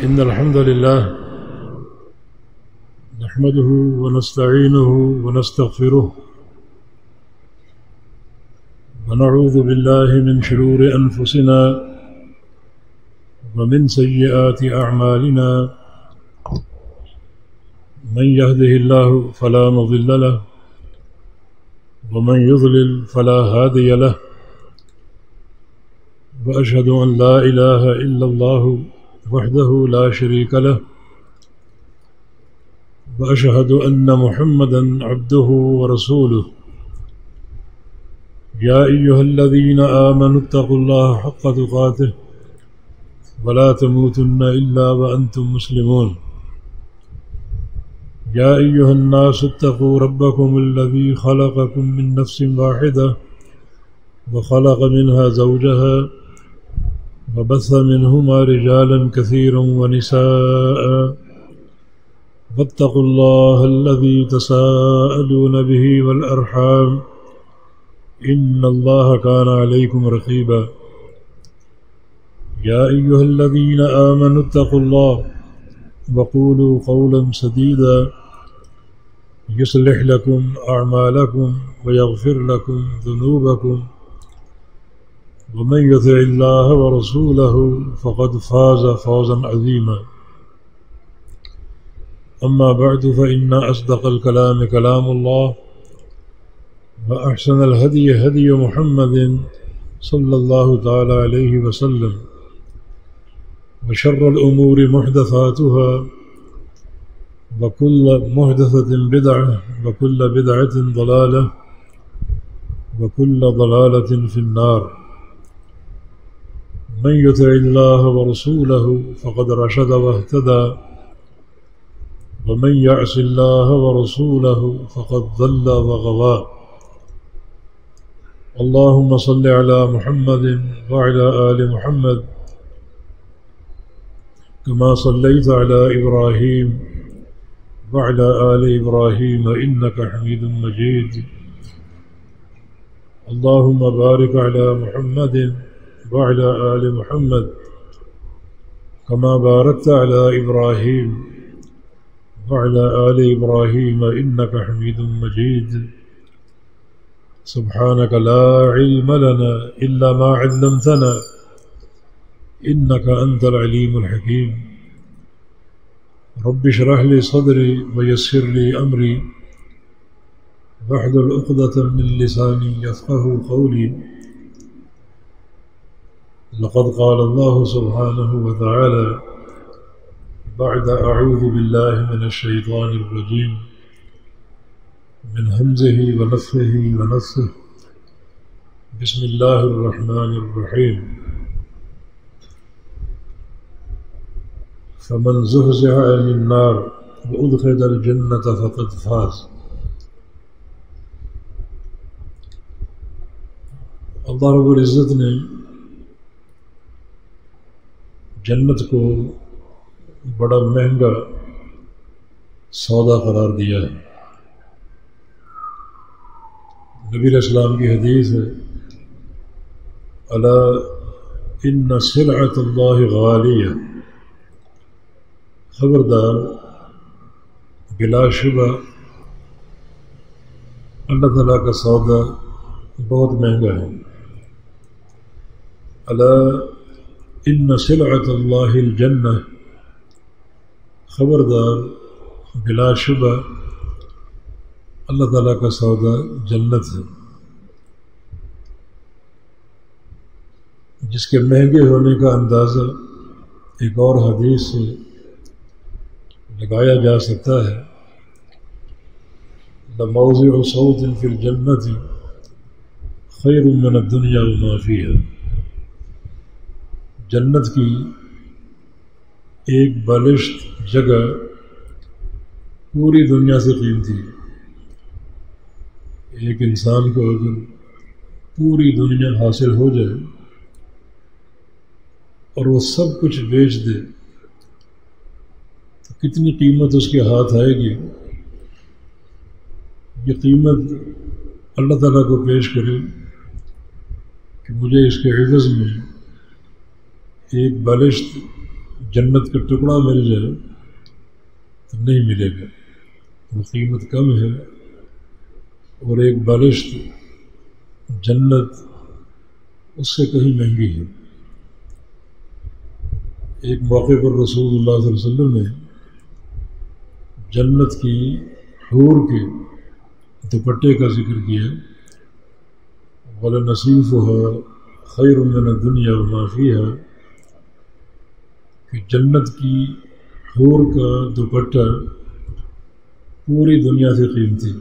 إن الحمد لله نحمده ونستعينه ونستغفره ونعوذ بالله من شرور أنفسنا ومن سيئات أعمالنا من يهده الله فلا مضل له ومن يضلل فلا هادي له وأشهد أن لا إله إلا الله وحده لا شريك له وأشهد أن محمدا عبده ورسوله يا أيها الذين آمنوا اتقوا الله حق تقاته ولا تموتن إلا وأنتم مسلمون يا أيها الناس اتقوا ربكم الذي خلقكم من نفس واحدة وخلق منها زوجها وبث منهما رجالا كثيرا ونساء واتقوا الله الذي تساءلون به والأرحام إن الله كان عليكم رقيبا يا أيها الذين آمنوا اتقوا الله وقولوا قولا سديدا يصلح لكم أعمالكم ويغفر لكم ذنوبكم ومن يطع الله ورسوله فقد فاز فوزا عظيما أما بعد فإن أصدق الكلام كلام الله وأحسن الهدي هدي محمد صلى الله تعالى عليه وسلم وشر الأمور محدثاتها وكل محدثة بدعة وكل بدعة ضلالة وكل ضلالة في النار من يطع الله ورسوله فقد رشد واهتدى ومن يعص الله ورسوله فقد ضل وغوى اللهم صل على محمد وعلى آل محمد كما صليت على إبراهيم وعلى آل إبراهيم إنك حميد مجيد اللهم بارك على محمد وعلى آل محمد كما باركت على إبراهيم وعلى آل إبراهيم إنك حميد مجيد سبحانك لا علم لنا إلا ما علمتنا إنك أنت العليم الحكيم رب اشرح لي صدري ويسر لي أمري واحلل عقدة من لساني يفقهوا قولي لقد قال الله سبحانه وتعالى بعد أعوذ بالله من الشيطان الرجيم من همزه ونفخه ونفثه بسم الله الرحمن الرحيم فمن زحزح عن النار وأدخل الجنة فقد فاز اللہ رب العزت نے جنت کو بڑا مہنگا سودا قرار دیا ہے۔ نبی علیہ السلام کی حدیث ہے الا ان سلعۃ اللہ غالیہ، خبردار بلا شبہ اللہ تعالیٰ کا سودا بہت مہنگا ہے۔ الا ان سلعۃ اللہ الجنہ، خبردار بلا شبہ اللہ تعالیٰ کا سودا جنت ہے۔ جس کے مہنگے ہونے کا اندازہ ایک اور حدیث سے لگایا جا سکتا ہے لموضع صوت فی الجنۃ خیر من الدنیا وما فیہا، جنت کی ایک بالشت جگہ پوری دنیا سے قیمتی ہے۔ ایک انسان کو اگر پوری دنیا حاصل ہو جائے اور وہ سب کچھ بیچ دے تو کتنی قیمت اس کے ہاتھ آئے گی؟ یہ قیمت اللہ تعالیٰ کو پیش کرے کہ مجھے اس کے عوض میں ایک بالشت جنت کا ٹکڑا مل جائے تو نہیں ملے گا، وہ قیمت کم ہے، اور ایک بالشت جنت اس سے کہیں مہنگی ہے۔ ایک موقع پر رسول اللہ صلی اللہ علیہ وسلم نے جنت کی حور کے دوپٹے کا ذکر کیا، وَلَنَصِيفُهَا خَيْرٌ مِّنَ الدُّنْيَا وَمَا فِيهَا، کہ جنت کی حور کا دوپٹہ پوری دنیا سے قیمتی،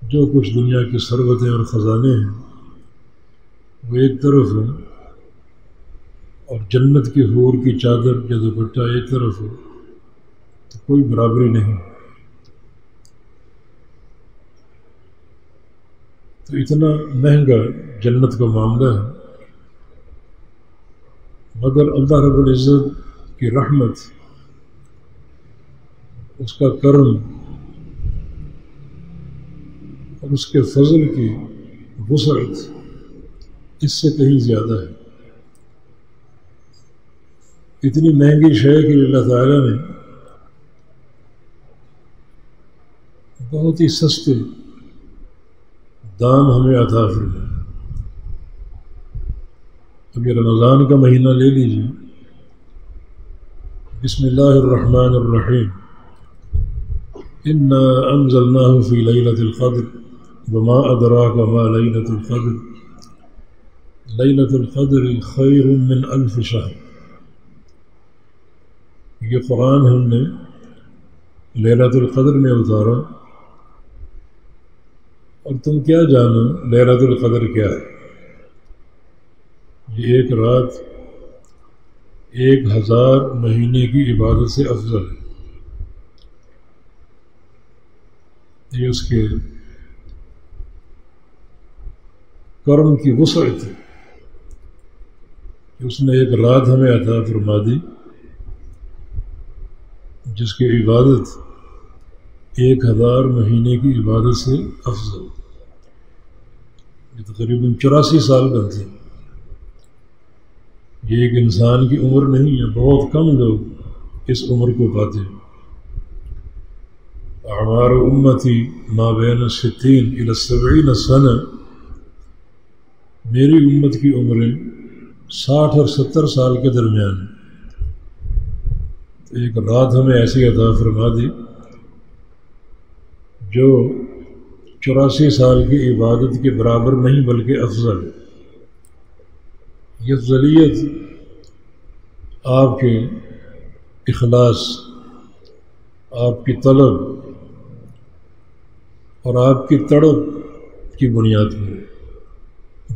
جو کچھ دنیا کی ثروتیں اور خزانے ہیں وہ ایک طرف ہیں، اور جنت کی حور کی چادر یا دوپٹہ ایک طرف ہے، تو کوئی برابری نہیں۔ تو اتنا مہنگا جنت کا معاملہ ہے، مگر اللہ رب العزت کی رحمت، اس کا کرم اور اس کے فضل کی وسعت اس سے کہیں زیادہ ہے۔ اتنی مہنگی شے کہ اللہ تعالیٰ نے بہت ہی سستے دام ہمیں عطا فرمائے۔ ابھی رمضان کا مہینہ لے لیجیے، بسم اللہ الرحمن الرحیم، انا انزلناہ فی لیلۃ القدر وما ادراک ما لیلۃ القدر لیلۃ القدر خیر من الف شہر۔ یہ قرآن ہم نے لیلۃ القدر میں اتارا، اور تم کیا جانو لیلۃ القدر کیا ہے؟ یہ ایک رات 1000 مہینے کی عبادت سے افضل ہے۔ یہ اس کے کرم کی وسعت ہے کہ اس نے ایک رات ہمیں عطا فرما دی جس کی عبادت 1000 مہینے کی عبادت سے افضل۔ یہ تقریباً 84 سال بنتے ہیں۔ یہ ایک انسان کی عمر نہیں ہے، بہت کم لوگ اس عمر کو پاتے ہیں۔ اعمار امتی ما بین 60 الی 70 سنہ، میری امت کی عمریں 60 اور 70 سال کے درمیان ہیں۔ ایک رات ہمیں ایسی عطا فرما دی جو 84 سال کی عبادت کے برابر نہیں بلکہ افضل ہے۔ یہ افضلیت آپ کے اخلاص، آپ کی طلب اور آپ کی تڑپ کی بنیاد پر ہے۔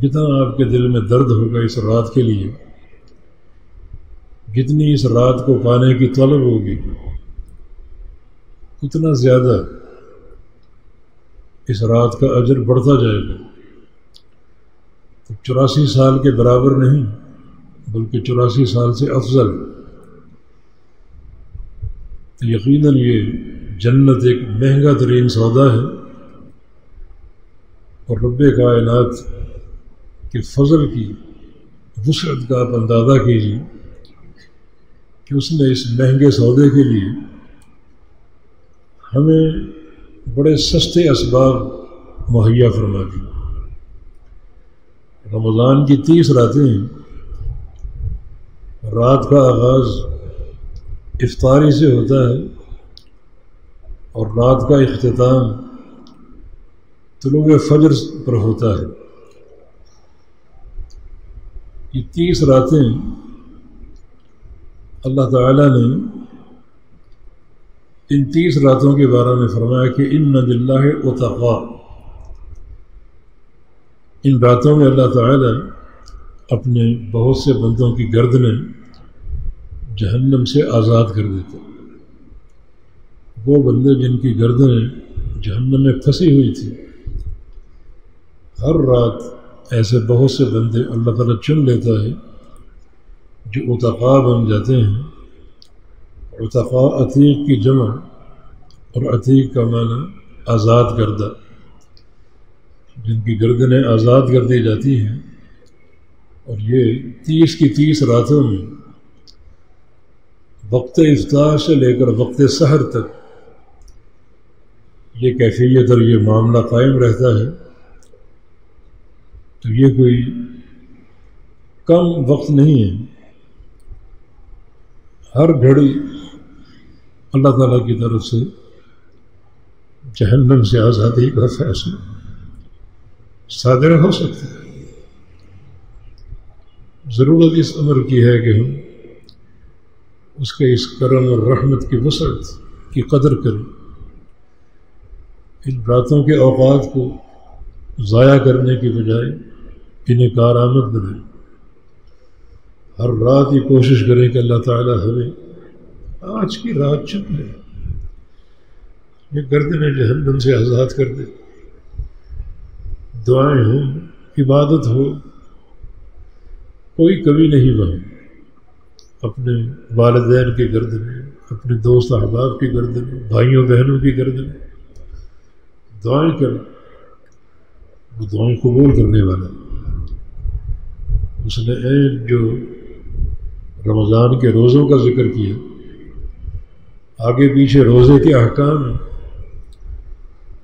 جتنا آپ کے دل میں درد ہوگا اس رات کے لیے، جتنی اس رات کو پانے کی طلب ہوگی، اتنا زیادہ اس رات کا اجر بڑھتا جائے گا۔ 84 سال کے برابر نہیں بلکہ 84 سال سے افضل۔ تو یقیناً یہ جنت ایک مہنگا ترین سودا ہے، اور رب کائنات کے فضل کی وسعت کا آپ اندازہ کیجیے کہ اس نے اس مہنگے سودے کے لیے ہمیں بڑے سستے اسباب مہیا فرما دی۔ رمضان کی 30 راتیں ہیں، رات کا آغاز افطاری سے ہوتا ہے اور رات کا اختتام طلوع فجر پر ہوتا ہے۔ یہ 30 راتیں اللہ تعالیٰ نے ان 30 راتوں کے بارے میں فرمایا کہ ان للہ اتقا، ان راتوں میں اللہ تعالیٰ اپنے بہت سے بندوں کی گردنیں جہنم سے آزاد کر دیتے۔ وہ بندے جن کی گردنیں جہنم میں پھنسی ہوئی تھی، ہر رات ایسے بہت سے بندے اللہ تعالیٰ چن لیتا ہے جو اتقا بن جاتے ہیں۔ اتقا عتیق کی جمع، اور عتیق کا معنی آزاد کردہ، جن کی گردنیں آزاد کر دی جاتی ہیں۔ اور یہ 30 کی 30 راتوں میں وقت افطار سے لے کر وقت سحر تک یہ کیفیت اور یہ معاملہ قائم رہتا ہے، تو یہ کوئی کم وقت نہیں ہے۔ ہر گھڑی اللہ تعالیٰ کی طرف سے جہنم سے آزادی کا فیصلہ صادر ہو سکتا ہے۔ ضرورت اس امر کی ہے کہ ہم اس کے اس کرم اور رحمت کی وسعت کی قدر کریں، ان راتوں کے اوقات کو ضائع کرنے کی بجائے انہیں کارآمد بنائیں۔ ہر رات یہ کوشش کریں کہ اللہ تعالیٰ ہمیں آج کی رات چن لے، یہ گردنیں جہنم سے آزاد کر دے۔ دعائیں ہوں، عبادت ہو، کوئی کمی نہیں وہاں۔ اپنے والدین کی گردنیں، اپنے دوست احباب کی گردنیں، بھائیوں بہنوں کی گردنیں دعائیں کریں، وہ دعائیں قبول کرنے والا۔ اس نے جو رمضان کے روزوں کا ذکر کیا، آگے پیچھے روزے کے احکام ہیں،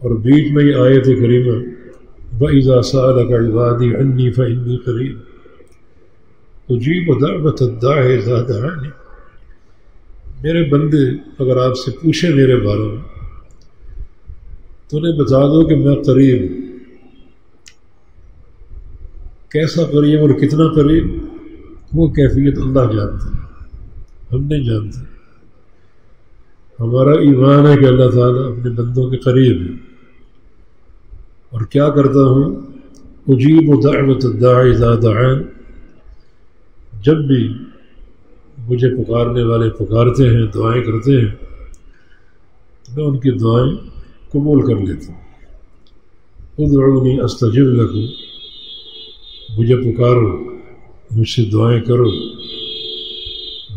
اور بیچ میں یہ آیت کریمہ وَإِذَا سَأَلَكَ عِبَادِي عَنِّي فَإِنِّي قَرِيبٌ اجیب دعوت الداع اذا دعانی۔ میرے بندے اگر آپ سے پوچھیں میرے بارے میں تو انہیں بتا دو کہ میں قریب ہوں۔ کیسا قریب اور کتنا قریب، وہ کیفیت اللہ جانتا ہے، ہم نہیں جانتے۔ ہمارا ایمان ہے کہ اللہ تعالیٰ اپنے بندوں کے قریب ہے، اور کیا کرتا ہوں، اجیب دعوت الداع اذا دعان، جب بھی مجھے پکارنے والے پکارتے ہیں، دعائیں کرتے ہیں، تو میں ان کی دعائیں قبول کر لیتا ہوں۔ ادعونی استجب لکم، مجھے پکارو، مجھ سے دعائیں کرو،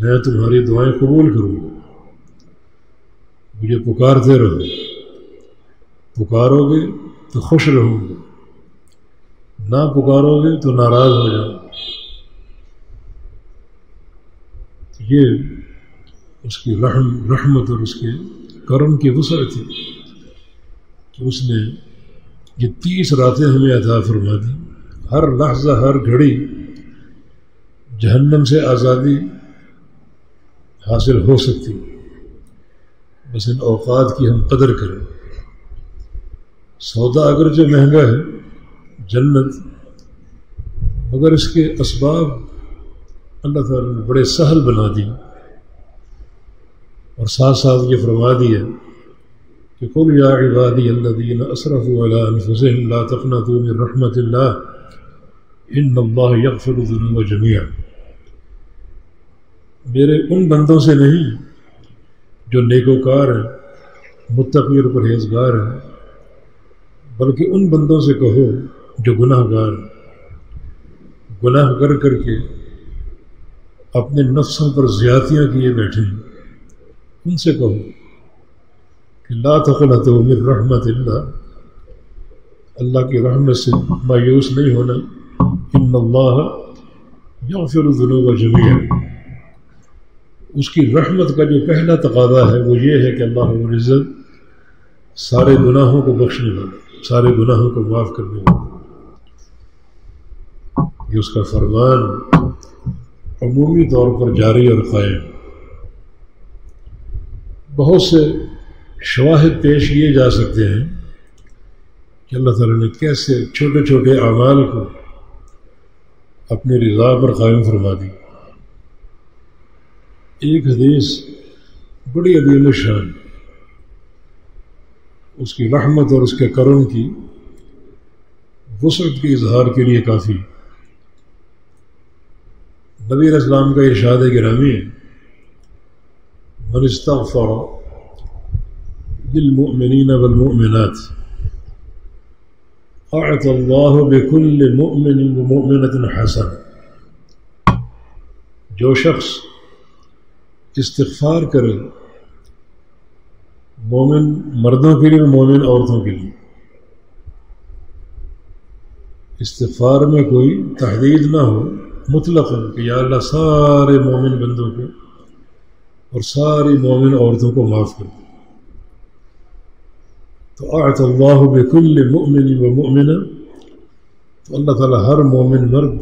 میں تمہاری دعائیں قبول کروں گا۔ مجھے پکارتے رہو، پکارو گے تو خوش رہوں گا، نہ پکارو گے تو ناراض ہو جاؤ۔ یہ اس کی رحمت اور اس کے کرم کی وسعت ہے کہ اس نے یہ 30 راتیں ہمیں عطا فرما دی۔ ہر لحظہ، ہر گھڑی جہنم سے آزادی حاصل ہو سکتی، بس ان اوقات کی ہم قدر کریں۔ سودا اگرچہ مہنگا ہے جنت، مگر اس کے اسباب اللہ تعالیٰ نے بڑے سہل بنا دی، اور ساتھ ساتھ یہ فرما دیا کہ قل یا عبادی الذین اسرفوا علی انفسہم لا تقنطوا من رحمت اللہ ان اللہ یغفر الذنوب جمیعا۔ میرے ان بندوں سے نہیں جو نیکوکار ہیں، متقی اور پرہیزگار ہیں، بلکہ ان بندوں سے کہو جو گناہ گار ہیں، گناہ کر کر کے اپنے نفسوں پر زیادتیاں کیے بیٹھے ہیں، ان سے کہو کہ لا تقنطوا من رحمت اللہ، اللہ کی رحمت سے مایوس نہیں ہونا، ان اللہ یغفر الذنوب جمیعا۔ اس کی رحمت کا جو پہلا تقاضا ہے وہ یہ ہے کہ اللہ رب العزت سارے گناہوں کو بخشنے والا، سارے گناہوں کو معاف کرنے والا۔ یہ اس کا فرمان عمومی طور پر جاری اور قائم۔ بہت سے شواہد پیش کیے جا سکتے ہیں کہ اللہ تعالیٰ نے کیسے چھوٹے چھوٹے اعمال کو اپنی رضا پر قائم فرما دی۔ ایک حدیث بڑی عظیم شان، اس کی رحمت اور اس کے کرم کی وسعت کے اظہار کے لیے کافی۔ نبی علیہ السلام کا ارشاد گرامی ہے، من استغفر للمؤمنین والمؤمنات اعطى اللہ بكل مؤمن ومؤمنۃ حسنہ۔ جو شخص استغفار کرے مومن مردوں کے لیے، مومن عورتوں کے لیے، استغفار میں کوئی تحدید نہ ہو، مطلق کہ یا اللہ سارے مومن بندوں کو اور ساری مومن عورتوں کو معاف کر دیا۔ تو اعطى اللہ بكل مؤمن ومؤمنہ، تو اللہ تعالیٰ ہر مومن مرد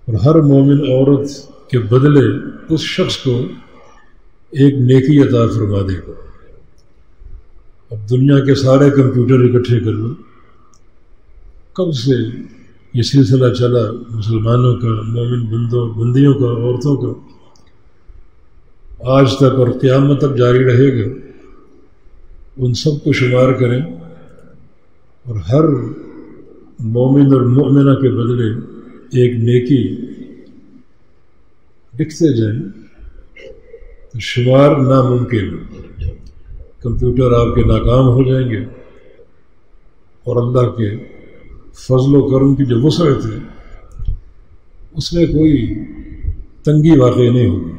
اور ہر مومن عورت کے بدلے اس شخص کو ایک نیکی عطا فرما دے گا۔ اب دنیا کے سارے کمپیوٹر اکٹھے کر لو، کب سے یہ سلسلہ چلا مسلمانوں کا، مومن بندیوں کا، عورتوں کا، آج تک اور قیامت تک جاری رہے گا۔ ان سب کو شمار کریں اور ہر مومن اور مومنہ کے بدلے ایک نیکی لکھتے جائیں تو شمار ناممکن، کمپیوٹر آپ کے ناکام ہو جائیں گے، اور اللہ کے فضل و کرم کی جو وسعت ہے اس میں کوئی تنگی واقع نہیں ہوگی۔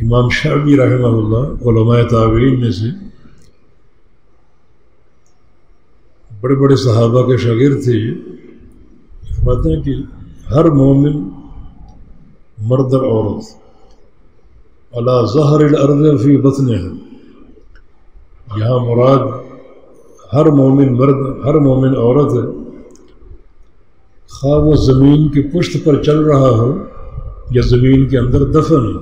امام شعبی رحمہ اللہ علماء تابعین میں سے بڑے بڑے صحابہ کے شاگرد تھے، فرماتے ہیں کہ ہر مومن مرد اور عورت علی ظہر الارض فی بطنها، یہاں مراد ہر مومن مرد ہر مومن عورت ہے، خواہ وہ زمین کی پشت پر چل رہا ہو یا زمین کے اندر دفن ہو،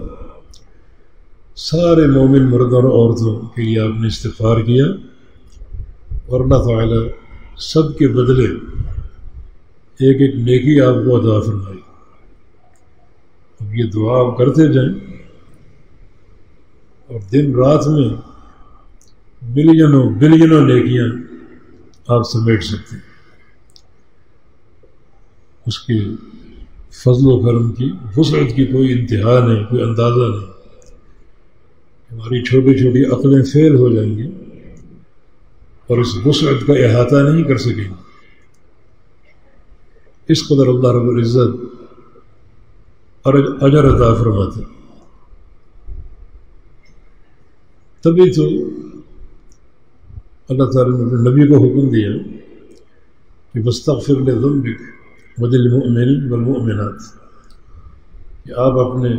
سارے مومن مردوں اور عورتوں کے لیے آپ نے استغفار کیا، اور اللہ تعالیٰ سب کے بدلے ایک ایک نیکی آپ کو عطا فرمائی۔ اب یہ دعا آپ کرتے جائیں اور دن رات میں ملینوں بلینوں نیکیاں آپ سمیٹ سکتے ہیں۔ اس کے فضل و کرم کی وسعت کی کوئی انتہا نہیں، کوئی اندازہ نہیں۔ ہماری چھوٹی چھوٹی عقلیں فیل ہو جائیں گی اور اس وسعت کا احاطہ نہیں کر سکیں گے۔ اس قدر اللہ رب العزت اجر عطا فرماتے۔ تبھی تو اللہ تعالیٰ نے اپنے نبی کو حکم دیا کہ واستغفر لذنبک وللمؤمنین والمؤمنات، کہ آپ اپنے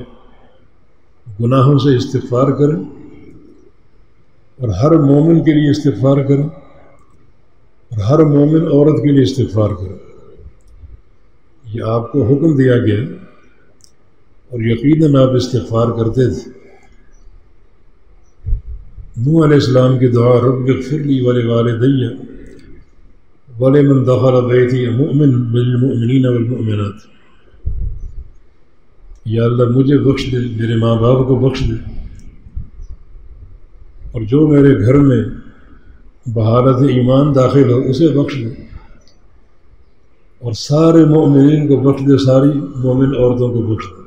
گناہوں سے استغفار کریں اور ہر مومن کے لیے استغفار کریں اور ہر مومن عورت کے لیے استغفار کریں۔ یہ آپ کو حکم دیا گیا اور یقیناً آپ استغفار کرتے تھے۔ نوح علیہ السلام کی دعا رب اغفر لی ولوالدی ولمن دخل بیتی مؤمن بالمؤمنین والمؤمنات، یا اللہ مجھے بخش دے، میرے ماں باپ کو بخش دے، اور جو میرے گھر میں بحالت ایمان داخل ہو اسے بخش دے، اور سارے مومنین کو بخش دے، ساری مومن عورتوں کو بخش دے۔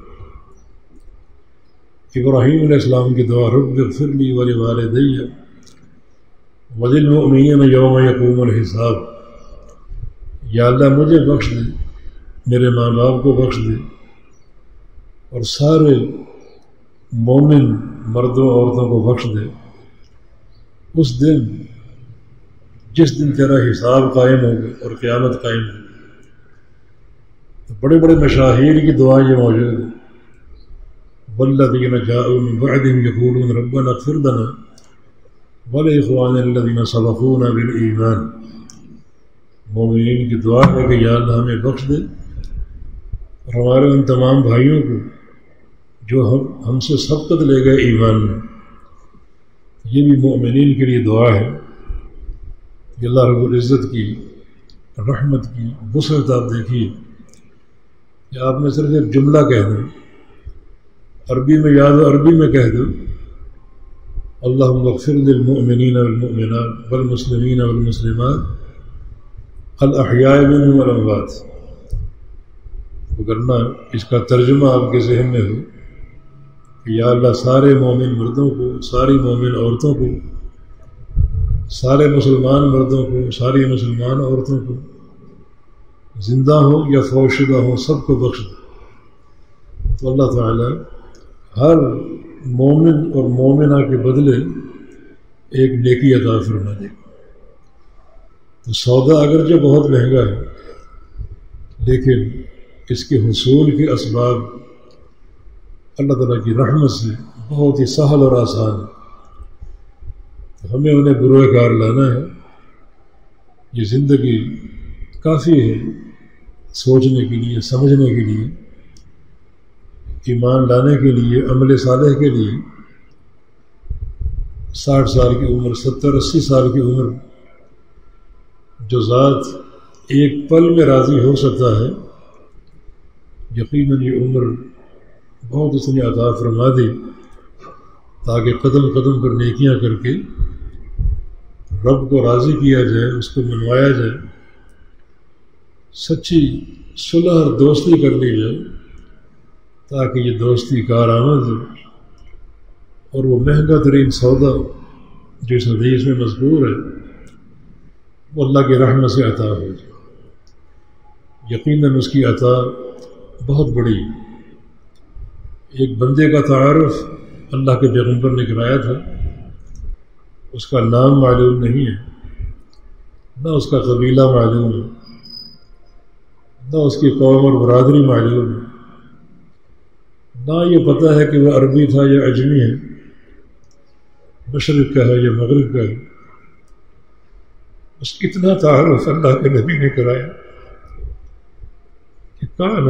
ابراہیم علیہ السلام کی دعا رب اغفر لی ولوالدی وللمؤمنین یوم یقوم الحساب، یا اللہ مجھے بخش دے، میرے ماں باپ کو بخش دے، اور سارے مومن مردوں عورتوں کو بخش دے اس دن جس دن تیرا حساب قائم ہوگا اور قیامت قائم ہوگی۔ تو بڑے بڑے مشاہیر کی دعائیں یہ موجود ہیں، والذین جاءوا من بعدهم یقولون ربنا اغفر لنا ولاخواننا الذین سبقونا بالایمان، مومنین کی دعا ہے کہ یا اللہ ہمیں بخش دے اور ہمارے ان تمام بھائیوں کو جو ہم سے سبقت لے گئے ایمان میں۔ یہ بھی مومنین کے لیے دعا ہے کہ اللہ رب العزت کی رحمت کی وسعت آپ دیکھیے کہ آپ نے صرف ایک جملہ کہہ دیں، عربی میں یاد ہو عربی میں کہہ دو اللہم اغفر للمؤمنین والمؤمنات والمسلمین والمسلمات الاحیاء منہم والاموات، وگرنہ اس کا ترجمہ آپ کے ذہن میں ہو کہ یا اللہ سارے مومن مردوں کو، ساری مومن عورتوں کو، سارے مسلمان مردوں کو، ساری مسلمان عورتوں کو، زندہ ہوں یا فوت شدہ ہوں، سب کو بخش دے۔ تو اللہ تعالیٰ ہر مومن اور مومنہ کے بدلے ایک نیکی عطا فرما دے۔ تو سودا اگرچہ بہت مہنگا ہے، لیکن اس کے حصول کے اسباب اللہ تعالیٰ کی رحمت سے بہت ہی سہل اور آسان ہے. تو ہمیں انہیں بروئے کار لانا ہے. یہ زندگی کافی ہے سوچنے کے لیے، سمجھنے کے لیے، ایمان لانے کے لیے، عمل صالح کے لیے. 60 سال کی عمر، 70-80 سال کی عمر، جو ذات ایک پل میں راضی ہو سکتا ہے، یقیناً یہ عمر بہت اس نے عطا فرما دی تاکہ قدم قدم پر نیکیاں کر کے رب کو راضی کیا جائے، اس کو منوایا جائے، سچی صلح اور دوستی کر لی جائے تاکہ یہ دوستی کارآمد ہو. اور وہ مہنگا ترین سودا جو اس حدیث میں مذکور ہے وہ اللہ کی رحمت سے عطا ہو جائے. یقیناً اس کی عطا بہت بڑی. ایک بندے کا تعارف اللہ کے پیغمبر نے کرایا تھا، اس کا نام معلوم نہیں ہے، نہ اس کا قبیلہ معلوم ہے، نہ اس کی قوم اور برادری معلوم ہے، نہ یہ پتہ ہے کہ وہ عربی تھا یا عجمی ہے، مشرق کا ہے یا مغرب کا ہے. بس اتنا تعارف اللہ کے نبی نے کرایا کہ کان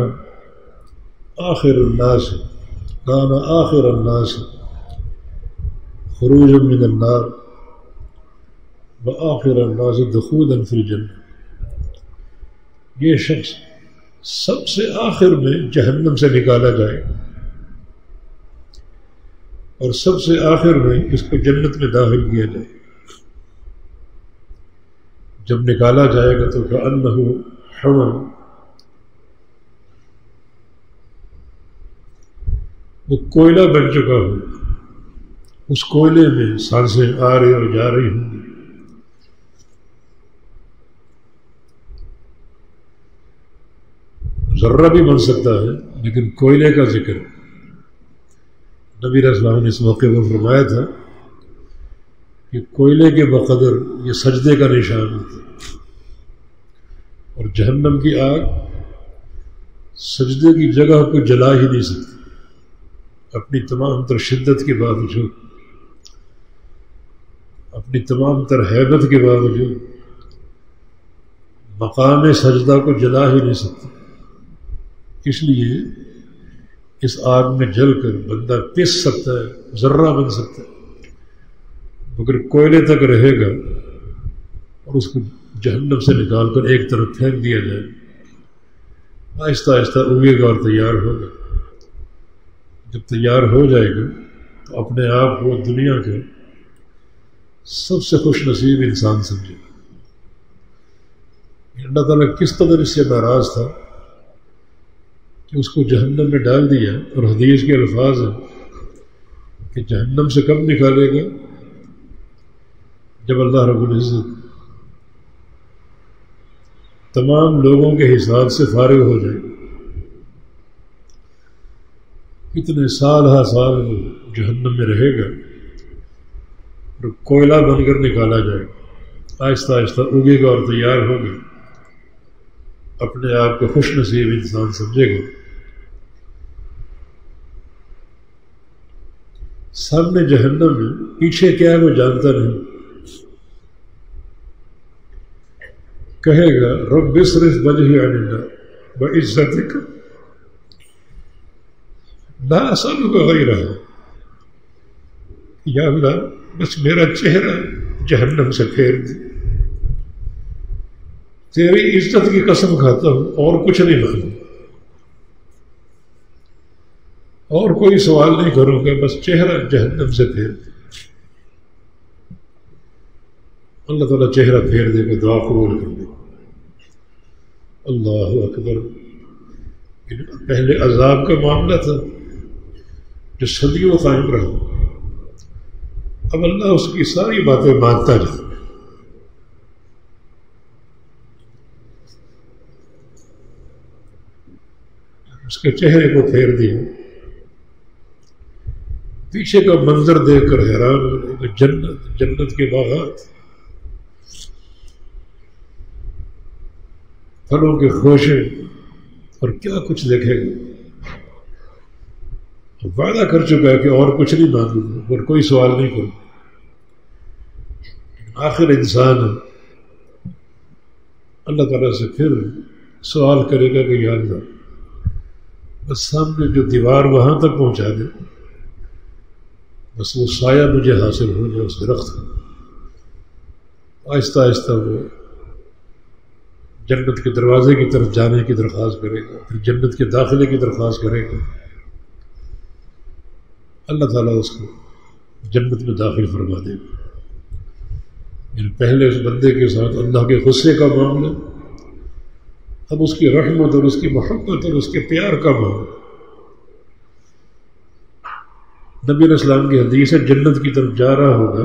آخر الناس خروجا من النار وآخر الناس دخولا فی الجنہ. یہ شخص سب سے آخر میں جہنم سے نکالا جائے گا اور سب سے آخر میں اس کو جنت میں داخل کیا جائے. جب نکالا جائے گا تو کأنہ حمل، وہ کوئلہ بن چکا ہو، اس کوئلے میں سانسیں آ رہی اور جا رہی ہوں گی. ذرہ بھی بن سکتا ہے لیکن کوئلے کا ذکر نبی علیہ السلام نے اس موقع پر فرمایا تھا کہ کوئلے کے بقدر یہ سجدے کا نشان ہوتا ہے. اور جہنم کی آگ سجدے کی جگہ کو جلا ہی نہیں سکتی. اپنی تمام تر شدت کے باوجود، اپنی تمام تر ہیبت کے باوجود مقام سجدہ کو جلا ہی نہیں سکتی. اس لیے اس آگ میں جل کر بندہ پس سکتا ہے، ذرہ بن سکتا ہے، مگر کوئلے تک رہے گا اور اس کو جہنم سے نکال کر ایک طرف پھینک دیا جائے. آہستہ آہستہ اگے گا اور تیار ہوگا. جب تیار ہو جائے گا تو اپنے آپ کو دنیا کے سب سے خوش نصیب انسان سمجھے. اللہ تعالیٰ کس قدر اس سے ناراض تھا کہ اس کو جہنم میں ڈال دیا. اور حدیث کے الفاظ ہیں کہ جہنم سے کب نکالے گا؟ جب اللہ رب العزت تمام لوگوں کے حساب سے فارغ ہو جائے گا. اتنے سال ہا سال جہنم میں رہے گا اور کوئلہ بن کر نکالا جائے گا. آہستہ آہستہ اگے گا اور تیار ہوگا. اپنے آپ کو خوش نصیب انسان سمجھے گا. سامنے جہنم میں، پیچھے کیا ہے وہ جانتا نہیں. کہے گا رب اصرف وجہی عن النار بعزتک لا اسألک غیرہ. یا اللہ بس میرا چہرہ جہنم سے پھیر دے، تیری عزت کی قسم کھاتا ہوں اور کچھ نہیں مانگوں، اور کوئی سوال نہیں کروں گا، بس چہرہ جہنم سے پھیر دے. اللہ تعالیٰ چہرہ پھیر دے گا، دعا قبول کر دے گا. اللہ اکبر. پہلے عذاب کا معاملہ تھا جو صدیوں قائم رہا، اب اللہ اس کی ساری باتیں مانتا جائے. اس کے چہرے کو پھیر دیا. پیچھے کا منظر دیکھ کر حیران ہو رہے کہ جنت کے باغات، پھلوں کے خوشے اور کیا کچھ دیکھے گا. وعدہ کر چکا ہے کہ اور کچھ نہیں مانگوں گا اور کوئی سوال نہیں کروں گا. آخر انسان اللہ تعالیٰ سے پھر سوال کرے گا کہ یا اللہ بس سامنے جو دیوار وہاں تک پہنچا دے، بس وہ سایہ مجھے حاصل ہو جائے اس درخت کا. آہستہ آہستہ وہ جنت کے دروازے کی طرف جانے کی درخواست کرے گا، پھر جنت کے داخلے کی درخواست کرے گا. اللہ تعالیٰ اس کو جنت میں داخل فرما دے گا. یعنی پہلے اس بندے کے ساتھ اللہ کے غصے کا معاملہ، اب اس کی رحمت اور اس کی محبت اور اس کے پیار کا معاملہ. نبی علیہ السلام کی حدیث ہے جنت کی طرف جا رہا ہوگا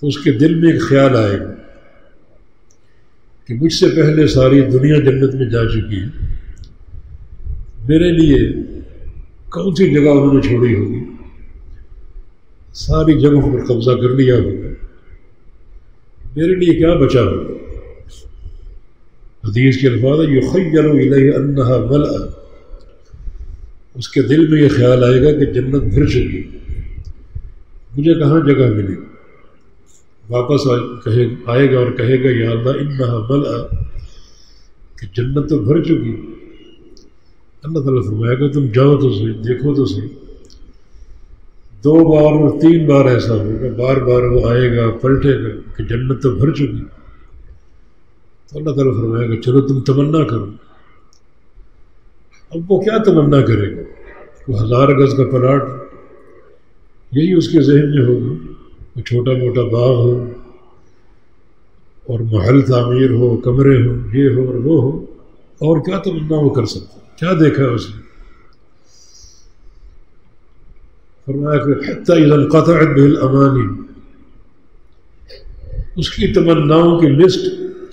تو اس کے دل میں ایک خیال آئے گا کہ مجھ سے پہلے ساری دنیا جنت میں جا چکی ہے، میرے لیے کون سی جگہ انہوں نے چھوڑی ہوگی، ساری جگہوں پر قبضہ کر لیا ہوگا، میرے لیے کیا بچا ہوگا. حدیث کے الفاظ یخیر الیہ انہا ملأ، اس کے دل میں یہ خیال آئے گا کہ جنت بھر چکی، مجھے کہاں جگہ ملے. واپس آئے گا اور کہے گا یا اللہ انہا ملأ، کہ جنت تو بھر چکی. اللہ تعالیٰ فرمائے گا تم جاؤ تو صحیح، دیکھو تو صحیح. 2 بار اور 3 بار ایسا ہوگا، بار بار وہ آئے گا پلٹے گا کہ جنت تو بھر چکی. تو اللہ تعالیٰ فرمائے گا چلو تم تمنا کرو. اب وہ کیا تمنا کرے گا؟ وہ 1000 گز کا پلاٹ، یہی اس کے ذہن میں ہوگا. وہ چھوٹا موٹا باغ ہو اور محل تعمیر ہو، کمرے ہو، یہ ہو اور وہ ہو، اور کیا تمنا وہ کر سکتا؟ کیا دیکھا اس نے؟ فرمایا کہ حتی اذا انقطعت به الامانی، اس کی تمناؤں کی لسٹ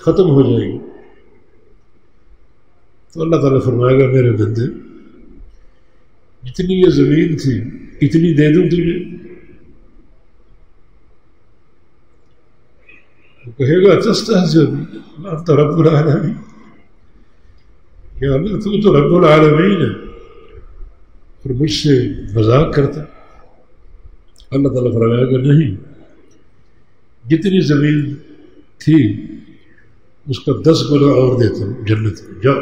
ختم ہو جائے گی. تو اللہ تعالیٰ فرمائے گا میرے بندے جتنی یہ زمین تھی اتنی دے دوں تجھے. وہ کہے گا تستہزئ بی انت رب العالمین، یا اللہ تو رب العالمین ہے اور مجھ سے مذاق کرتا. اللہ تعالیٰ فرمائے گا نہیں، جتنی زمین تھی اس کا 10 گنا اور دیتا ہوں جنت میں، جاؤ.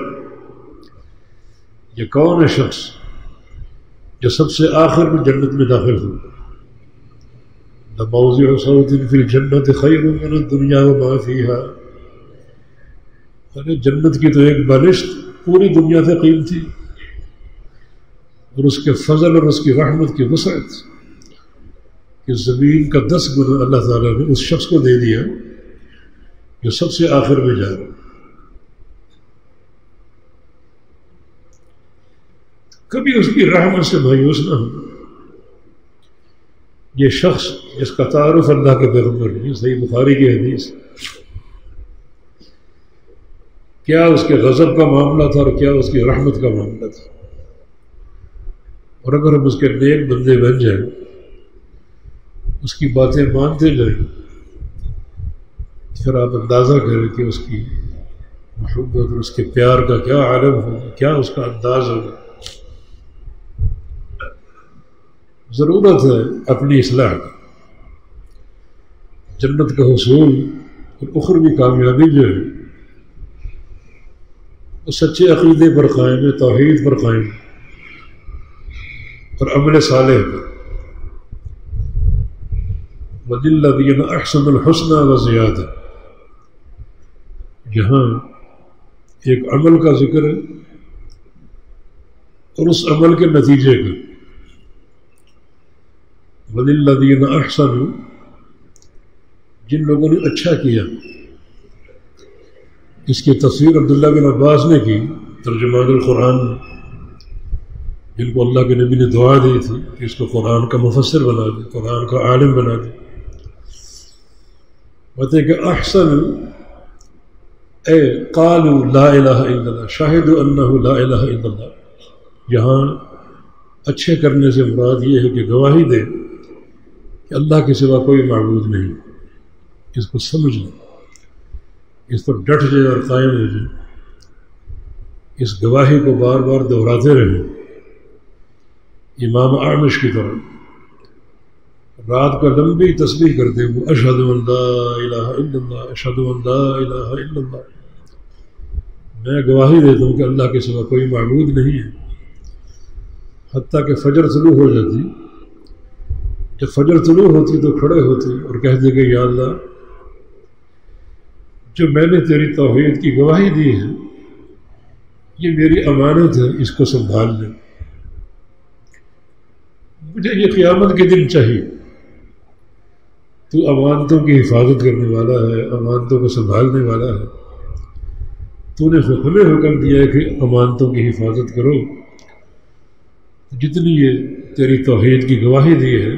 یہ کون ہے شخص جو سب سے آخر میں جنت میں داخل ہو؟ لموضع صوت فی الجنت خیر من الدنیا وما فیہا. ارے جنت کی تو ایک بالشت پوری دنیا سے قیمتی، اور اس کے فضل اور اس کی رحمت کی وسعت کہ زمین کا 10 گنا اللہ تعالیٰ نے اس شخص کو دے دیا جو سب سے آخر میں جا رہا. کبھی اس کی رحمت سے مایوس نہ ہو. یہ شخص جس کا تعارف اللہ کے پیغمبر نے، صحیح بخاری کی حدیث، کیا اس کے غضب کا معاملہ تھا اور کیا اس کی رحمت کا معاملہ تھا. اور اگر ہم اس کے نیک بندے بن جائیں، اس کی باتیں مانتے جائیں، پھر آپ اندازہ کریں کہ اس کی محبت اور اس کے پیار کا کیا عالم ہوگا، کیا اس کا انداز ہوگا. ضرورت ہے اپنی اصلاح کی. جنت کا حصول اور اخروی کامیابی جو ہے وہ سچے عقیدے پر قائم ہے، توحید پر قائم ہے اور عمل صالح پر. وَلِلَّذِينَ أَحْسَنُوا الْحُسْنَى وَزِيَادَةٌ، جہاں ایک عمل کا ذکر ہے اور اس عمل کے نتیجے کا. وَلِلَّذِينَ أَحْسَنُوا، جن لوگوں نے اچھا کیا. اس کی تفسیر عبداللہ بن عباس نے کی، ترجمان القرآن، جن کو اللہ کے نبی نے دعا دی تھی کہ اس کو قرآن کا مفسر بنا دے، قرآن کا عالم بنا دے. بتائیں کہ احسن اے قالوا لا الہ الا اللہ، شاہدوا انہ لا الہ الا اللہ. یہاں اچھے کرنے سے مراد یہ ہے کہ گواہی دے کہ اللہ کے سوا کوئی معبود نہیں. اس کو سمجھ لیں، اس پر ڈٹ جائے اور قائم ہو جائے، اس گواہی کو بار بار دہراتے رہیں امام اعمش کی طرح رات کا لمبی تسبیح کرتے وہ اشہد ان لا الہ الا اللہ اشہد ان لا الہ الا اللہ، میں گواہی دیتا ہوں کہ اللہ کے سوا کوئی معبود نہیں ہے، حتیٰ کہ فجر طلوع ہو جاتی، جب فجر طلوع ہوتی تو کھڑے ہوتے اور کہتے کہ یا اللہ جو میں نے تیری توحید کی گواہی دی ہے یہ میری امانت ہے، اس کو سنبھال لیں، مجھے یہ قیامت کے دن چاہیے، تو امانتوں کی حفاظت کرنے والا ہے، امانتوں کو سنبھالنے والا ہے، تو نے ہمیں حکم دیا ہے کہ امانتوں کی حفاظت کرو، جتنی یہ تیری توحید کی گواہی دی ہے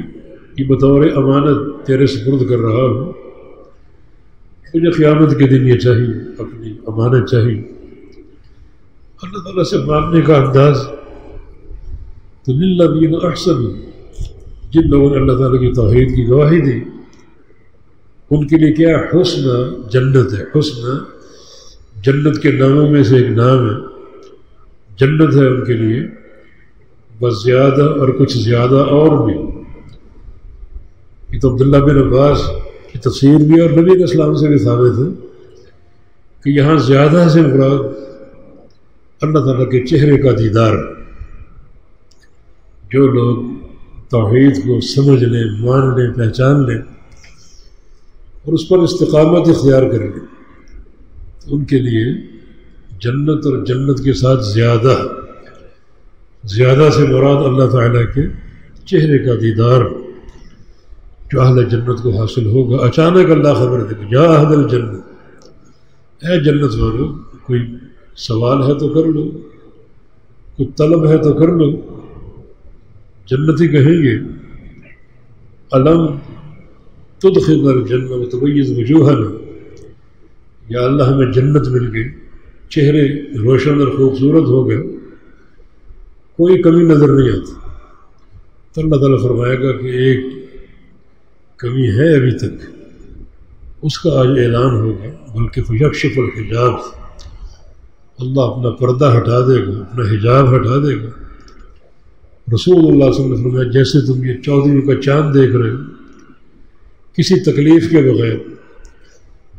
کہ بطور امانت تیرے سپرد کر رہا ہوں، مجھے قیامت کے دن یہ چاہیے، اپنی امانت چاہیے۔ اللہ تعالیٰ سے مانگنے کا انداز تو للذین احسنوا، جن لوگوں نے اللہ تعالیٰ کی توحید کی گواہی دی ان کے لیے کیا حسن جنت ہے، حسن جنت کے ناموں میں سے ایک نام ہے، جنت ہے ان کے لیے، بس زیادہ اور کچھ زیادہ اور بھی۔ یہ تو عبداللہ بن عباس کی تفسیر بھی اور نبی علیہ السلام سے بھی ثابت ہے کہ یہاں زیادہ سے مراد اللہ تعالیٰ کے چہرے کا دیدار، جو لوگ توحید کو سمجھ لیں، مان لیں، پہچان لیں اور اس پر استقامت اختیار کر لیں، ان کے لیے جنت اور جنت کے ساتھ زیادہ سے مراد اللہ تعالیٰ کے چہرے کا دیدار جو اہل جنت کو حاصل ہوگا۔ اچانک اللہ خبر دے گا یا اہل الجنت، اے جنت والو، کوئی سوال ہے تو کر لو، کوئی طلب ہے تو کر لو۔ جنتی کہیں گے الم تدخل الجنہ وتبیض وجوہنا، یا اللہ ہمیں جنت مل گئی، چہرے روشن اور خوبصورت ہو گئے، کوئی کمی نظر نہیں آتی، تو اللہ تعالیٰ فرمائے گا کہ ایک کمی ہے ابھی تک، اس کا آج اعلان ہوگا، بلکہ فیکشف الحجاب، اللہ اپنا پردہ ہٹا دے گا، اپنا حجاب ہٹا دے گا۔ رسول اللہ صلی اللہ علیہ وسلم نے فرمایا جیسے تم یہ 14ویں کا چاند دیکھ رہے ہو کسی تکلیف کے بغیر،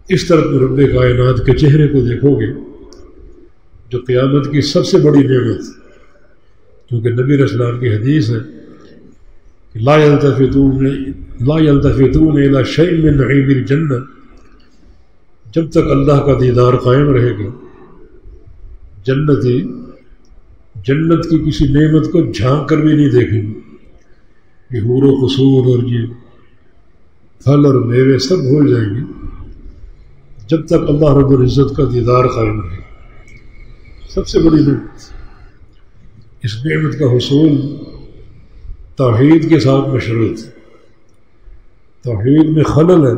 اس طرح رب کائنات کے چہرے کو دیکھو گے جو قیامت کی سب سے بڑی نعمت، کیونکہ نبی علیہ السلام کی حدیث ہے کہ لا یلتفتون الی شیء من نعیم الجنہ، جب تک اللہ کا دیدار قائم رہے گا جنتی جنت کی کسی نعمت کو جھانک کر بھی نہیں دیکھیں گے، یہ حور و قصور اور یہ پھل اور میوے سب بھول جائیں گے جب تک اللہ رب العزت کا دیدار قائم رہے۔ سب سے بڑی نعمت، اس نعمت کا حصول توحید کے ساتھ مشروط ہے، توحید میں خلل ہے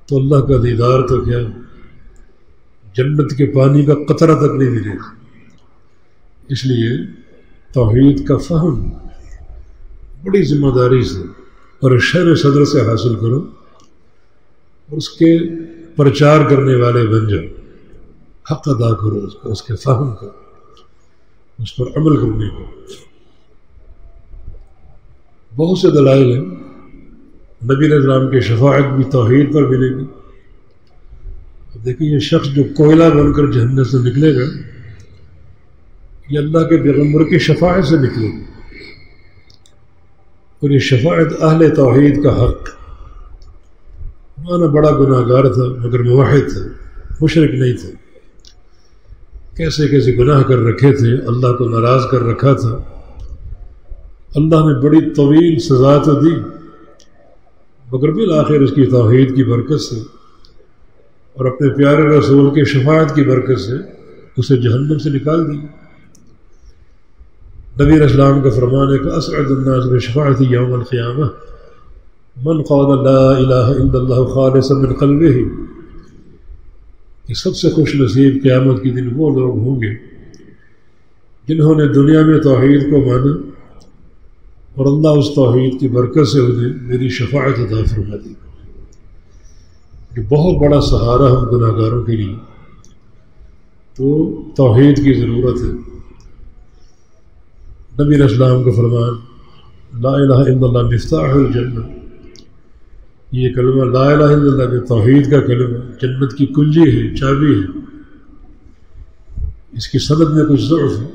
تو اللہ کا دیدار تو کیا جنت کے پانی کا قطرہ تک نہیں ملے گا۔ اس لیے توحید کا فہم بڑی ذمہ داری سے اور شرح صدر سے حاصل کرو اور اس کے پرچار کرنے والے بن جاؤ، حق ادا کرو اس کے فہم کا، اس پر عمل کرنے کا۔ بہت سے دلائل ہیں، نبی علیہ السلام کی شفاعت بھی توحید پر ملے گی۔ دیکھیں یہ شخص جو کوئلہ بن کر جہنم سے نکلے گا یہ اللہ کے پیغمبر کی شفاعت سے نکلے گی، اور یہ شفاعت اہل توحید کا حق۔ مانا بڑا گناہ گار تھا مگر موحد تھا، مشرک نہیں تھا، کیسے کیسے گناہ کر رکھے تھے، اللہ کو ناراض کر رکھا تھا، اللہ نے بڑی طویل سزا تو دی مگر بالآخر اس کی توحید کی برکت سے اور اپنے پیارے رسول کے شفاعت کی برکت سے اسے جہنم سے نکال دی۔ نبی علیہ السلام کا فرمان ہے کہ اسعد الناس بشفاعتی یوم القیامہ من قال لا الہ الا اللہ خالصا من قلبہ، کہ سب سے خوش نصیب قیامت کے دن وہ لوگ ہوں گے جنہوں نے دنیا میں توحید کو مانا اور اللہ اس توحید کی برکت سے انہیں میری شفاعت عطا فرما دی۔ یہ بہت بڑا سہارا ہم گناہ گاروں کے لیے، تو توحید کی ضرورت ہے۔ نبی علیہ السلام کا فرمان لا الہ الا اللہ مفتاح الجنہ، یہ کلمہ لا الہ الا اللہ کے توحید کا کلمہ جنت کی کنجی ہے، چابی ہے۔ اس کی سند میں کچھ ضعف ہے،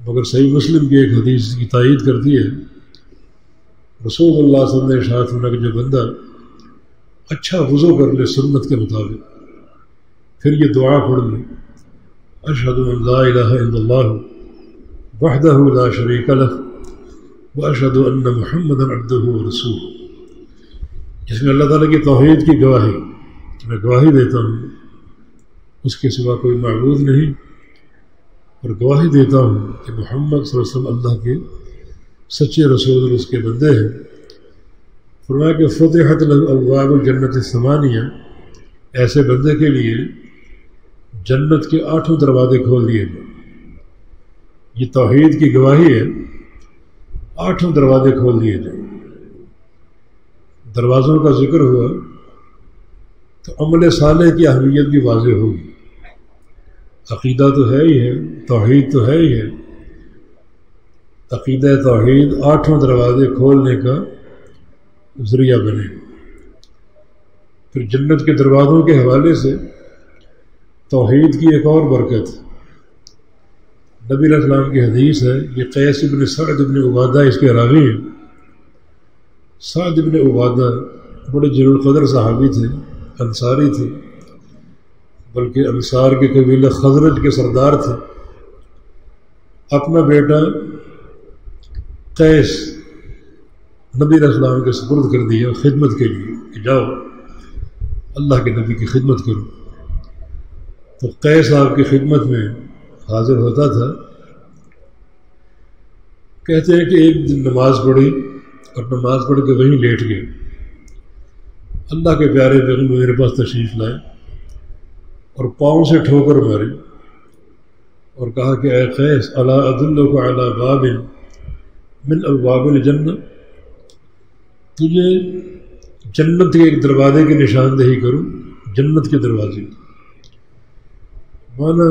مگر صحیح مسلم کی ایک حدیث کی تائید کرتی ہے۔ رسول اللہ صلی اللہ علیہ وسلم نے ارشاد فرمایا کہ جو بندہ اچھا وضو کر لے سنت کے مطابق، پھر یہ دعا پڑھ لے اشہد ان لا الہ الا اللہ وحدہ لا شریک لہ واشہد ان محمدا عبدہ ورسولہ، جس میں اللہ تعالیٰ کی توحید کی گواہی، میں گواہی دیتا ہوں اس کے سوا کوئی معبود نہیں، اور گواہی دیتا ہوں کہ محمد صلی اللہ علیہ وسلم اللہ کے سچے رسول اور اس کے بندے ہیں۔ فرمایا کہ فتحت له ابواب الجنت الثمانیہ، ایسے بندے کے لیے جنت کے 8 دروازے کھول دیے گئے۔ یہ توحید کی گواہی ہے، 8 دروازے کھول دیے جائیں۔ دروازوں کا ذکر ہوا تو عمل صالح کی اہمیت بھی واضح ہوگی۔ عقیدہ تو ہے ہی ہے، توحید تو ہے ہی ہے، عقیدہ توحید 8 دروازے کھولنے کا ذریعہ بنے۔ پھر جنت کے دروازوں کے حوالے سے توحید کی ایک اور برکت، نبی علیہ السلام کی حدیث ہے، یہ قیس بن سعد بن عبادہ اس کے راوی ہیں۔ سعد بن عبادہ بڑے جلیل القدر صحابی تھے، انصاری تھے، بلکہ انصار کے قبیلہ خزرج کے سردار تھے۔ اپنا بیٹا قیس نبی علیہ السلام کے سپرد کر دیا خدمت کے لیے کہ جاؤ اللہ کے نبی کی خدمت کرو۔ تو قیس آپ کی خدمت میں حاضر ہوتا تھا۔ کہتے ہیں کہ ایک دن نماز پڑھی اور نماز پڑھ کے وہیں لیٹ گئے۔ اللہ کے پیارے پیغمبر میرے پاس تشریف لائے اور پاؤں سے ٹھوکر ماری اور کہا کہ اے قیس الا ادلک علی باب من ابواب الجنہ، تجھے جنت کے ایک دروازے کی نشاندہی کروں، جنت کے دروازے۔ مانا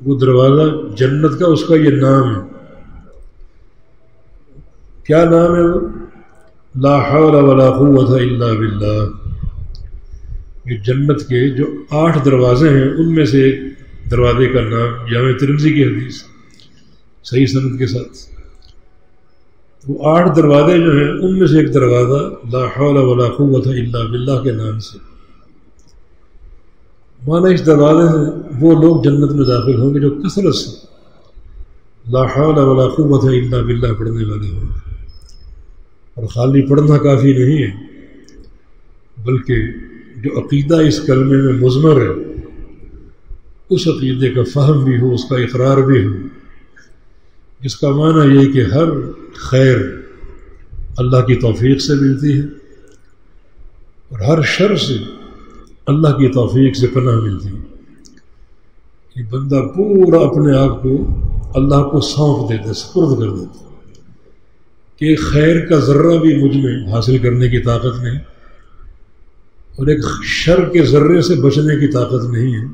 وہ دروازہ جنت کا، اس کا یہ نام ہے۔ کیا نام ہے وہ؟ لا حول ولا قوت الا باللہ۔ یہ جنت کے جو 8 دروازے ہیں ان میں سے ایک دروازے کا نام، جامع ترمذی کی حدیث صحیح سند کے ساتھ۔ وہ 8 دروازے جو ہیں ان میں سے ایک دروازہ لا حول ولا قوت الا باللہ کے نام سے۔ مانا اس دروازے سے وہ لوگ جنت میں داخل ہوں گے جو کثرت سے لا حول ولا قوت الا باللہ پڑھنے والے ہوں گے۔ اور خالی پڑھنا کافی نہیں ہے، بلکہ جو عقیدہ اس کلمے میں مضمر ہے اس عقیدے کا فہم بھی ہو، اس کا اقرار بھی ہو، جس کا معنی یہ کہ ہر خیر اللہ کی توفیق سے ملتی ہے اور ہر شر سے اللہ کی توفیق سے پناہ ملتی ہے۔ کہ بندہ پورا اپنے آپ کو اللہ کو سونپ دیتا، سپرد کر دیتا کہ خیر کا ذرہ بھی مجھ میں حاصل کرنے کی طاقت نہیں اور ایک شر کے ذرے سے بچنے کی طاقت نہیں ہے،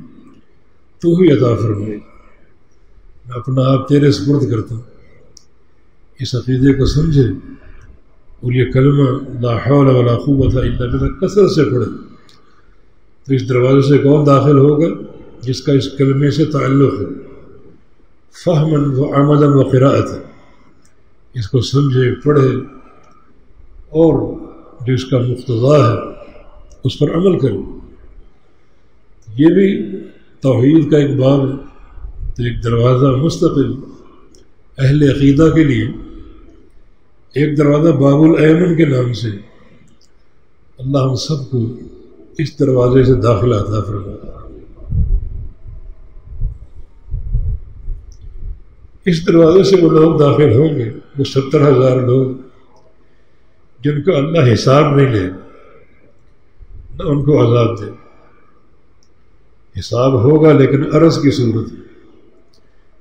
تو ہی عطا فرمائے، میں اپنا آپ تیرے سپرد کرتا ہوں۔ اس عقیدے کو سمجھے اور یہ کلمہ لا حول ولا قوت الا باللہ کثرت سے پڑھے تو اس دروازے سے کون داخل ہوگا؟ جس کا اس کلمے سے تعلق ہے، فہماً و عملاً و قراءۃ، اس کو سمجھے، پڑھے اور جو اس کا مقتضا ہے اس پر عمل کرے۔ یہ بھی توحید کا ایک باب ہے۔ تو ایک دروازہ مستقل اہل عقیدہ کے لیے، ایک دروازہ باب الایمن کے نام سے، اللہ ہم سب کو اس دروازے سے داخلہ عطا فرمائے۔ اس دروازے سے وہ لوگ داخل ہوں گے، وہ 70,000 لوگ جن کا اللہ حساب نہیں لے، نہ ان کو عذاب دے۔ حساب ہوگا لیکن عرض کی صورت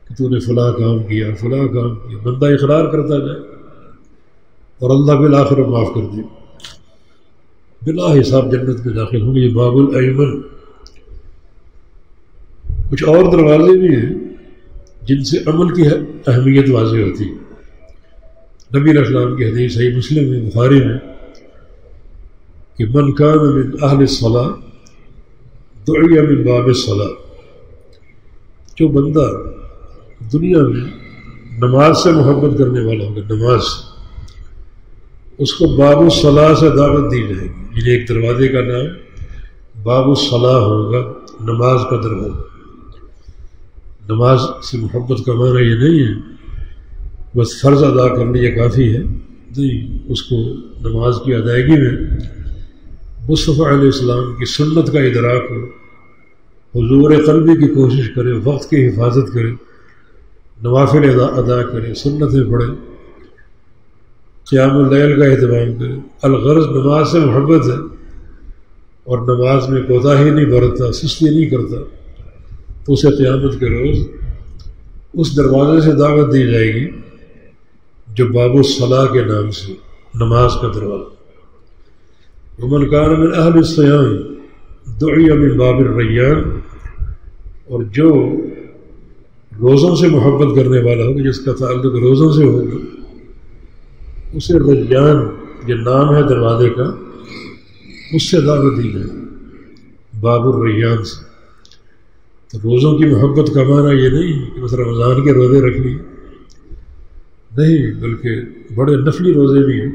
کہ تو نے فلاں کام کیا، فلاں کام کیا، بندہ اقرار کرتا جائے اور اللہ بالآخر معاف کر دے، بلا حساب جنت میں داخل ہوں گے۔ یہ باب الایمن۔ کچھ اور دروازے بھی ہیں جن سے عمل کی اہمیت واضح ہوتی ہے۔ نبی علیہ السلام کی حدیث صحیح مسلم میں، بخاری میں، کہ من کان من اہل الصلاۃ دعی من باب الصلاۃ، جو بندہ دنیا میں نماز سے محبت کرنے والا ہوگا، نماز سے، اس کو باب الصلاۃ سے دعوت دی جائے گی۔ یعنی ایک دروازے کا نام باب الصلاۃ ہوگا، نماز کا دروازہ۔ نماز سے محبت کا معنی یہ نہیں ہے بس فرض ادا کر لیا کافی ہے، نہیں، اس کو نماز کی ادائیگی میں مصطفیٰ علیہ السلام کی سنت کا ادراک ہو، حضور قلبی کی کوشش کرے، وقت کی حفاظت کرے، نوافل ادا کرے، سنتیں پڑھے، قیام اللیل کا اہتمام کرے۔ الغرض نماز سے محبت ہے اور نماز میں کوتاہی نہیں برتتا، سستی نہیں کرتا، تو اسے قیامت کے روز اس دروازے سے دعوت دی جائے گی جو باب الصلاۃ کے نام سے، نماز کا دروازہ۔ ومن کان من اہل الصیام دعی من باب الریان، اور جو روزوں سے محبت کرنے والا ہوگا، جس کا تعلق روزوں سے ہوگا، اسے ریان، یہ نام ہے دروازے کا، اس سے دعوت دی جائے، باب الریان سے۔ تو روزوں کی محبت کا معنی یہ نہیں کہ بس رمضان کے روزے رکھ لیے، نہیں، بلکہ بڑے نفلی روزے بھی ہیں۔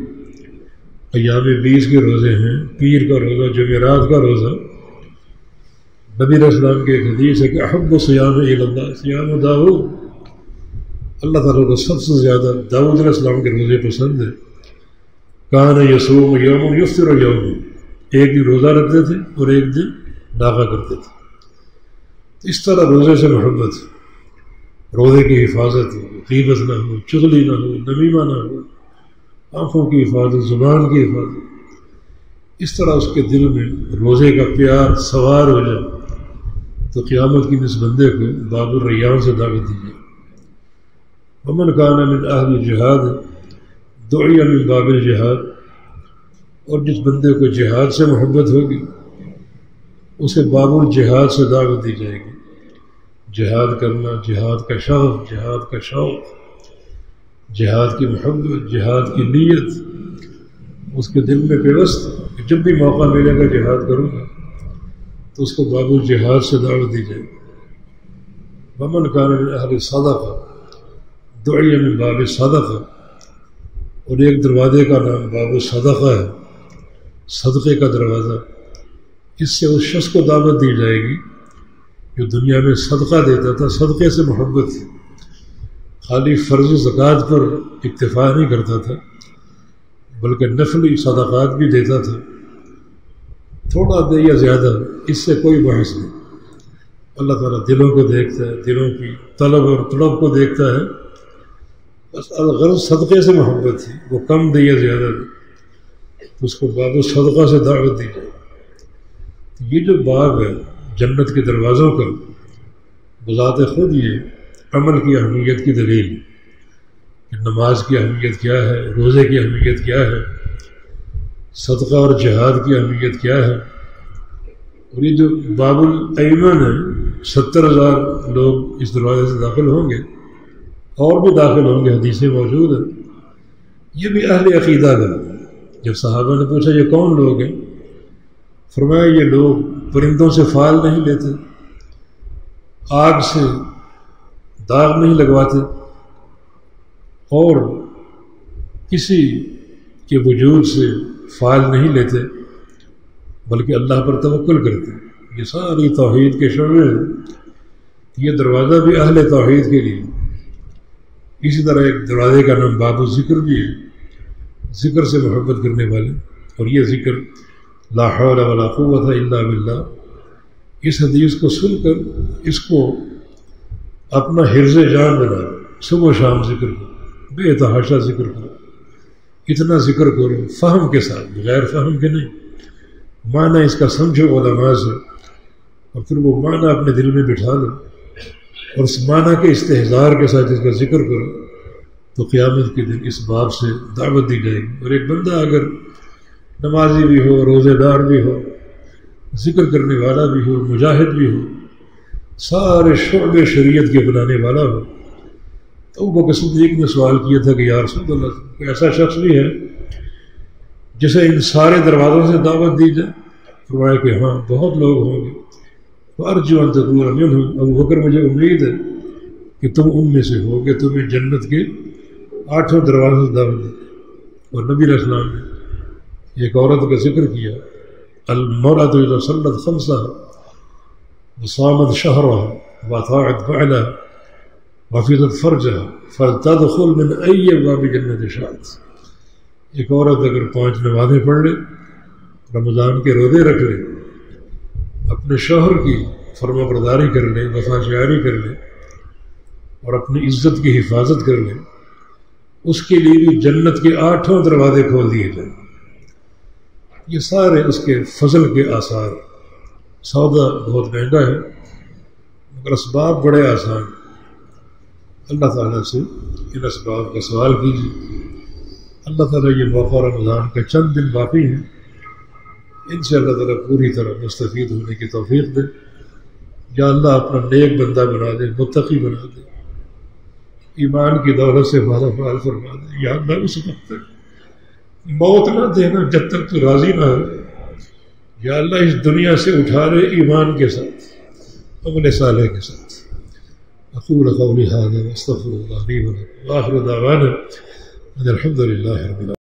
ایام 20 کے روزے ہیں، پیر کا روزہ، جمعرات کا روزہ۔ نبی علیہ السلام کے ایک حدیث ہے کہ احب صیام الی اللہ صیام داؤد، اللہ تعالیٰ کو سب سے زیادہ داؤد علیہ السلام کے روزے پسند ہے۔ کان یصوم یوم یفطر یوم، ایک دن روزہ رکھتے تھے اور ایک دن ناغہ کرتے تھے۔ اس طرح روزے سے محبت، روزے کی حفاظت ہو، غیبت نہ ہو، چغلی نہ ہو، نمیمہ نہ ہو، آنکھوں کی حفاظت، زبان کی حفاظت، اس طرح اس کے دل میں روزے کا پیار سوار ہو جائے تو قیامت کی اس بندے کو باب الریان سے دعوت دی جائے۔ ومن کان من اہل الجہاد دعی من باب الجہاد، اور جس بندے کو جہاد سے محبت ہوگی اسے باب الجہاد سے دعوت دی جائے گی۔ جہاد کرنا، جہاد کا شوق، جہاد کا شوق، جہاد کی محبت، جہاد کی نیت اس کے دل میں پیوست، کہ جب بھی موقع ملے گا جہاد کروں گا، تو اس کو باب الجہاد سے دعوت دی جائے گی۔ ومن کان من اہل الصدقہ دعی من باب الصدقہ، اور ایک دروازے کا نام باب الصدقہ ہے، صدقے کا دروازہ۔ اس سے اس شخص کو دعوت دی جائے گی جو دنیا میں صدقہ دیتا تھا، صدقے سے محبت تھی، خالی فرض زکوٰۃ پر اکتفا نہیں کرتا تھا بلکہ نفلی صدقات بھی دیتا تھا، تھوڑا دے یا زیادہ، اس سے کوئی بحث نہیں۔ اللہ تعالیٰ دلوں کو دیکھتا ہے، دلوں کی طلب اور طلب کو دیکھتا ہے، بس الغرض صدقے سے محبت تھی، وہ کم دے یا زیادہ دے، تو اس کو باب الصدقہ سے دعوت دی جائے۔ یہ جو باب ہے جنت کے دروازوں کا، بذات خود یہ عمل کی اہمیت کی دلیل ہے کہ نماز کی اہمیت کیا ہے، روزے کی اہمیت کیا ہے، صدقہ اور جہاد کی اہمیت کیا ہے۔ اور یہ جو باب الایمن ہے، 70,000 لوگ اس دروازے سے داخل ہوں گے، اور بھی داخل ہوں گے، حدیثیں موجود ہیں۔ یہ بھی اہل عقیدہ کا۔ جب صحابہ نے پوچھا یہ کون لوگ ہیں، فرمایا یہ لوگ پرندوں سے فال نہیں لیتے، آگ سے داغ نہیں لگواتے، اور کسی کے وجود سے فال نہیں لیتے، بلکہ اللہ پر توکل کرتے۔ یہ ساری توحید کے شعبے ہیں۔ یہ دروازہ بھی اہل توحید کے لیے۔ اسی طرح ایک دروازے کا نام باب الذکر بھی ہے، ذکر سے محبت کرنے والے، اور یہ ذکر لا حول ولا قوت الا باللہ، اس حدیث کو سن کر اس کو اپنا حرز جان بنا، صبح و شام ذکر کرو، بے تحاشا ذکر کرو، اتنا ذکر کرو فہم کے ساتھ، بغیر فہم کے نہیں، معنی اس کا سمجھو علماء سے، اور پھر وہ معنی اپنے دل میں بٹھا لو، اور اس معنی کے استحضار کے ساتھ اس کا ذکر کرو، تو قیامت کے دن اس باب سے دعوت دی جائے گی۔ اور ایک بندہ اگر نمازی بھی ہو، روزے دار بھی ہو، ذکر کرنے والا بھی ہو، مجاہد بھی ہو، سارے شعبے شریعت کے بنانے والا ہو، ابو بکر صدیق نے سوال کیا تھا کہ یا رسول اللہ کوئی ایسا شخص بھی ہے جسے ان سارے دروازوں سے دعوت دی جائے؟ فرمایا کہ ہاں بہت لوگ ہوں گے. فارجو ان تکون منہم، ابو بکر مجھے امید ہے کہ تم ان میں سے ہو، کہ تمہیں جنت کے 8 دروازوں سے دعوت دی. اور نبی علیہ السلام نے ایک عورت کا ذکر کیا، المرأة اذا صلت خمسها وصامت شهرها واطاعت بعلها وحفظت فرجها فلتدخل من اي ابواب جنت شاءت. ایک عورت اگر 5 نمازیں پڑھ لے، رمضان کے روزے رکھ لے، اپنے شوہر کی فرما برداری کر لے، وفا شعاری کر لے، اور اپنی عزت کی حفاظت کر لے، اس کے لیے بھی جنت کے 8 دروازے کھول دیے جائیں. یہ سارے اس کے فضل کے آثار. سودا بہت مہنگا ہے مگر اسباب بڑے آسان. اللہ تعالیٰ سے ان اسباب کا سوال کیجیے. اللہ تعالیٰ یہ موقع رمضان کا چند دن باقی ہیں، ان سے اللہ تعالیٰ پوری طرح مستفید ہونے کی توفیق دے. یا اللہ اپنا نیک بندہ بنا دے، متقی بنا دے، ایمان کی دولت سے مالا مال فرما دے. یا اللہ اس وقت تک موت نہ دینا جب تک تو راضی نہ ہو. یا اللہ اس دنیا سے اٹھا لے ایمان کے ساتھ، عمل صالح کے ساتھ. اقول قولی ھذا واستغفر اللہ لی ولکم وآخر دعوانا ان الحمد للہ رب العالمین.